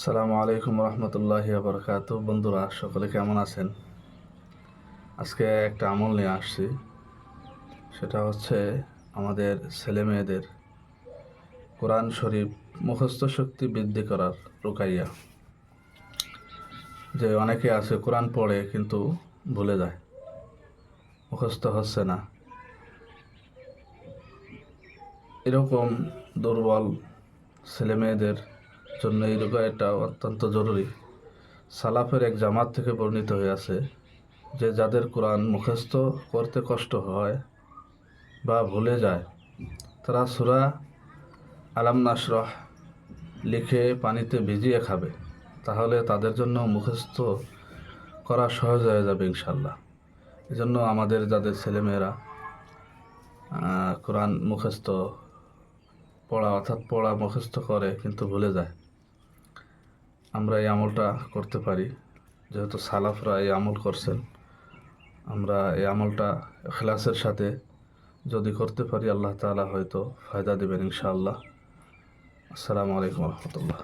আসসালামু আলাইকুম রহমতুল্লাহি বারাকাতু। বন্ধুরা সকলে কেমন আছেন? আজকে একটা আমল নিয়ে আসছি। সেটা হচ্ছে আমাদের ছেলে মেয়েদের কোরআন শরীফ মুখস্থ শক্তি বৃদ্ধি করার রুকাইয়া। যে অনেকে আছে কোরআন পড়ে কিন্তু ভুলে যায়, মুখস্থ হচ্ছে না। এরকম দুর্বল ছেলে মেয়েদের জন্য এই রুকাইয়াটা অত্যন্ত জরুরি। সালাফের এক জামাত থেকে বর্ণিত হয়ে আছে যে যাদের কোরআন মুখস্থ করতে কষ্ট হয় বা ভুলে যায়, তারা সূরা আলাম নাশরাহ লিখে পানিতে ভিজিয়ে খাবে, তাহলে তাদের জন্য মুখস্থ করা সহজ হয়ে যাবে ইনশাল্লাহ। এজন্য আমাদের যাদের ছেলেমেয়েরা কোরআন মুখস্থ পড়া মুখস্থ করে কিন্তু ভুলে যায়, আমরা এই আমলটা করতে পারি। যেহেতু সালাফরা এই আমল করছেন, আমরা এই আমলটা ইখলাসের সাথে যদি করতে পারি, আল্লাহ তাআলা হয়তো ফায়দা দেবেন ইনশাআল্লাহ। আসসালামু আলাইকুম রহমতুল্লাহ।